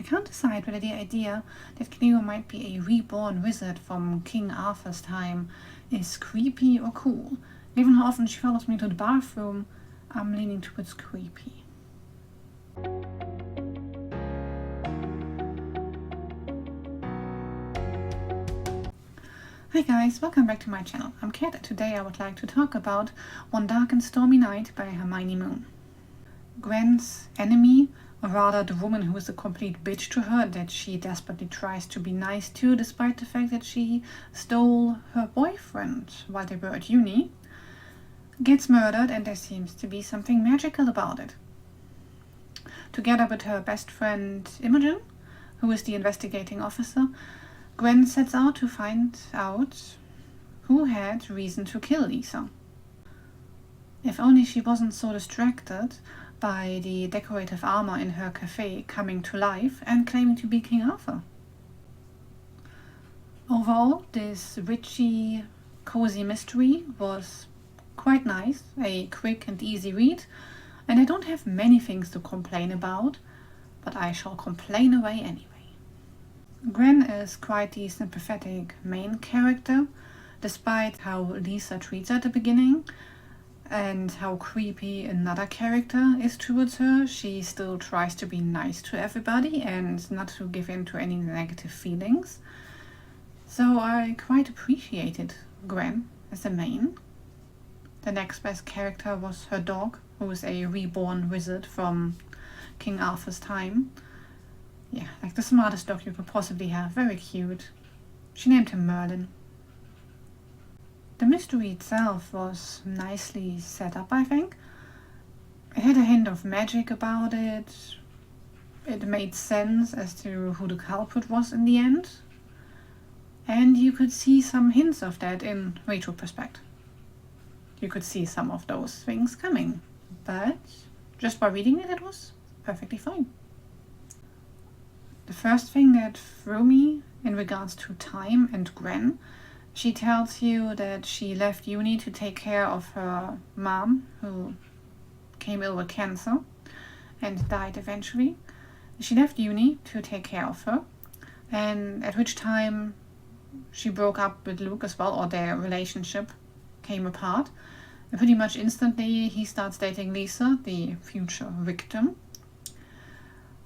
can't decide whether the idea that Cleo might be a reborn wizard from King Arthur's time is creepy or cool. Given how often she follows me to the bathroom, I'm leaning towards creepy. Hi guys, welcome back to my channel. I'm Kat and today I would like to talk about One Dark and Stormy Night by Hermione Moon. Gwen's enemy, or rather the woman who is a complete bitch to her that she desperately tries to be nice to despite the fact that she stole her boyfriend while they were at uni, gets murdered and there seems to be something magical about it. Together with her best friend Imogen, who is the investigating officer, Gwen sets out to find out who had reason to kill Lisa. If only she wasn't so distracted by the decorative armor in her café coming to life and claiming to be King Arthur. Overall, this witchy, cozy mystery was quite nice, a quick and easy read, and I don't have many things to complain about, but I shall complain away anyway. Gwen is quite the sympathetic main character, despite how Lisa treats her at the beginning and how creepy another character is towards her. She still tries to be nice to everybody and not to give in to any negative feelings. So I quite appreciated Gwen as a main. The next best character was her dog, who is a reborn wizard from King Arthur's time. Yeah, like the smartest dog you could possibly have. Very cute. She named him Merlin. The mystery itself was nicely set up, I think. It had a hint of magic about it. It made sense as to who the culprit was in the end. And you could see some hints of that in retrospect. You could see some of those things coming. But just by reading it, it was perfectly fine. The first thing that threw me in regards to time and Gwen, she tells you that she left uni to take care of her mom, who came ill with cancer and died eventually. She left uni to take care of her, and at which time she broke up with Luke as well, or their relationship came apart. And pretty much instantly he starts dating Lisa, the future victim.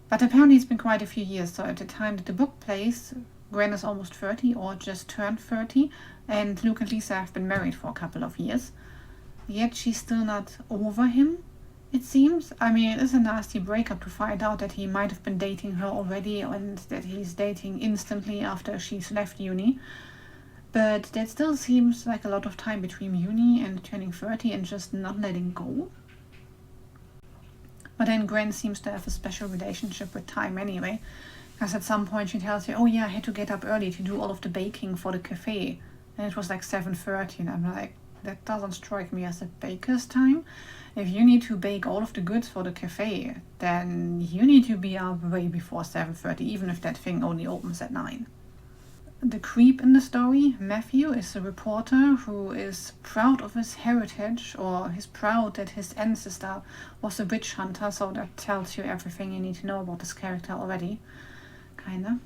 But apparently it's been quite a few years, so at the time that the book plays, Gwen is almost 30 or just turned 30, and Luke and Lisa have been married for a couple of years. Yet she's still not over him, it seems. I mean, it is a nasty breakup to find out that he might have been dating her already and that he's dating instantly after she's left uni. But that still seems like a lot of time between uni and turning 30 and just not letting go. But then Gwen seems to have a special relationship with time anyway, because at some point she tells you, oh yeah, I had to get up early to do all of the baking for the cafe, and it was like 7:30, and I'm like, that doesn't strike me as a baker's time. If you need to bake all of the goods for the cafe, then you need to be up way before 7:30, even if that thing only opens at 9. The creep in the story, Matthew, is a reporter who is proud of his heritage, or he's proud that his ancestor was a witch hunter, so that tells you everything you need to know about this character already, kinda.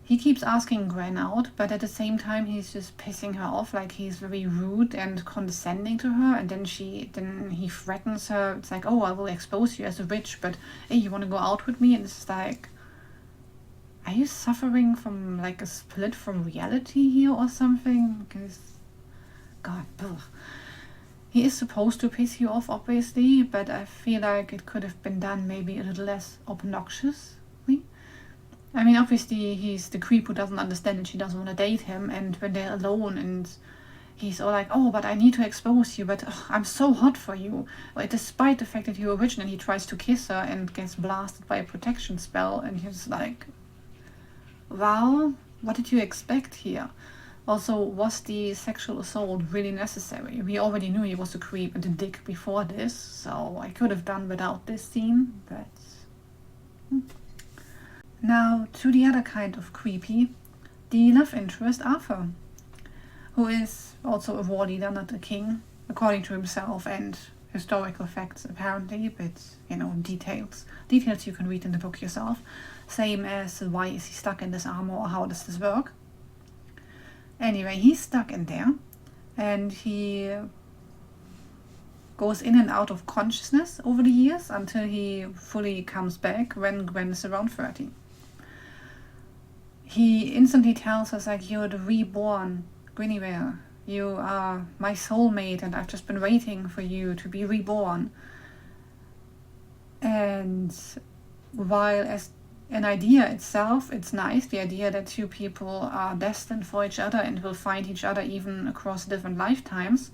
He keeps asking Gwen out, but at the same time he's just pissing her off, like he's very rude and condescending to her, and then he threatens her. It's like, oh, I will expose you as a witch, but hey, you want to go out with me? And it's like, are you suffering from like a split from reality here or something? Because, God, ugh. He is supposed to piss you off, obviously, but I feel like it could have been done maybe a little less obnoxiously. I mean, obviously he's the creep who doesn't understand and she doesn't want to date him, and when they're alone and he's all like, oh, but I need to expose you, but I'm so hot for you. Like, despite the fact that you're a witch, and he tries to kiss her and gets blasted by a protection spell, and he's like, well, what did you expect here? Also, was the sexual assault really necessary? We already knew he was a creep and a dick before this, so I could have done without this scene, but... Now, to the other kind of creepy, the love interest Arthur, who is also a war leader, not a king, according to himself, and historical facts apparently, but details you can read in the book yourself, same as why is he stuck in this armor or how does this work. Anyway, he's stuck in there and he goes in and out of consciousness over the years until he fully comes back when Gwen is around 30. He instantly tells us, like, you're the reborn Guinevere. You are my soulmate and I've just been waiting for you to be reborn. And while as an idea itself, it's nice, the idea that two people are destined for each other and will find each other even across different lifetimes,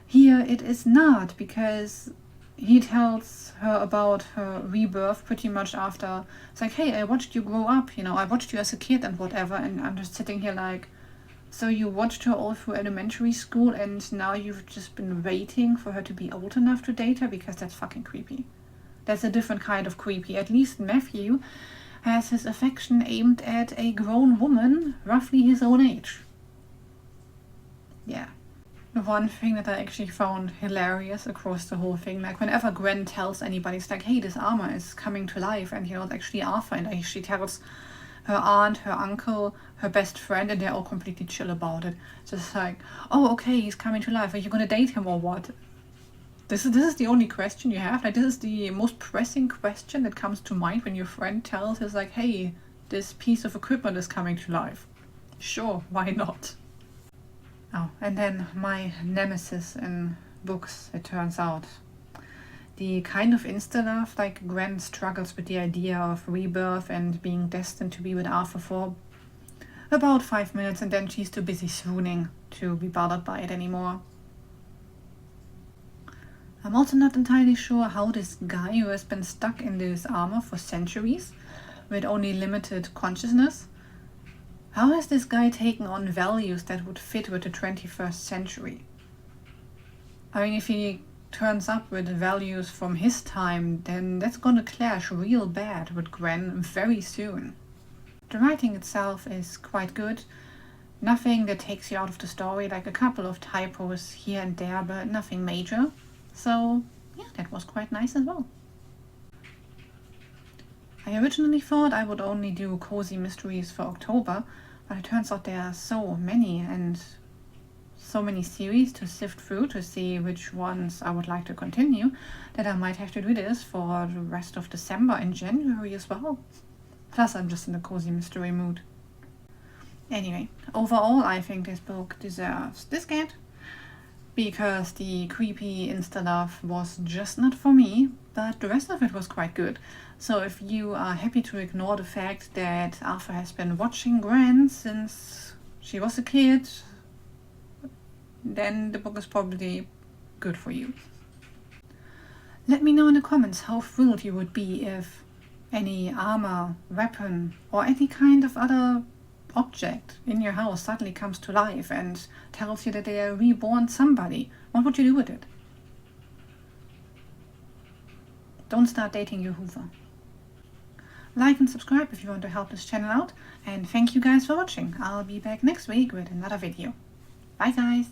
here it is not, because he tells her about her rebirth pretty much after. It's like, hey, I watched you grow up, I watched you as a kid and whatever, and I'm just sitting here like, so you watched her all through elementary school and now you've just been waiting for her to be old enough to date her? Because that's fucking creepy. That's a different kind of creepy. At least Matthew has his affection aimed at a grown woman roughly his own age. Yeah. One thing that I actually found hilarious across the whole thing, like whenever Gwen tells anybody, it's like, hey, this armor is coming to life, and it's actually Arthur, and she tells her aunt, her uncle, her best friend, and they're all completely chill about it. Just like, oh, okay, he's coming to life, are you gonna date him or what? This is the only question you have? Like, this is the most pressing question that comes to mind when your friend tells us, like, hey, this piece of equipment is coming to life. Sure, why not? Oh, and then my nemesis in books, it turns out. The kind of insta-love, like Gwen struggles with the idea of rebirth and being destined to be with Arthur for about 5 minutes, and then she's too busy swooning to be bothered by it anymore. I'm also not entirely sure how this guy who has been stuck in this armor for centuries with only limited consciousness, how has this guy taken on values that would fit with the 21st century? I mean, if he turns up with values from his time, then that's gonna clash real bad with Gwen very soon. The writing itself is quite good. Nothing that takes you out of the story, like a couple of typos here and there, but nothing major. So, yeah, that was quite nice as well. I originally thought I would only do cozy mysteries for October, but it turns out there are so many and so many series to sift through to see which ones I would like to continue, that I might have to do this for the rest of December and January as well. Plus, I'm just in a cozy mystery mood. Anyway, overall, I think this book deserves this cat, because the creepy insta-love was just not for me, but the rest of it was quite good. So if you are happy to ignore the fact that Arthur has been watching Gwen since she was a kid, then the book is probably good for you. Let me know in the comments how thrilled you would be if any armor, weapon, or any kind of other object in your house suddenly comes to life and tells you that they are reborn somebody. What would you do with it? Don't start dating your Hoover. Like and subscribe if you want to help this channel out, and thank you guys for watching. I'll be back next week with another video. Bye guys!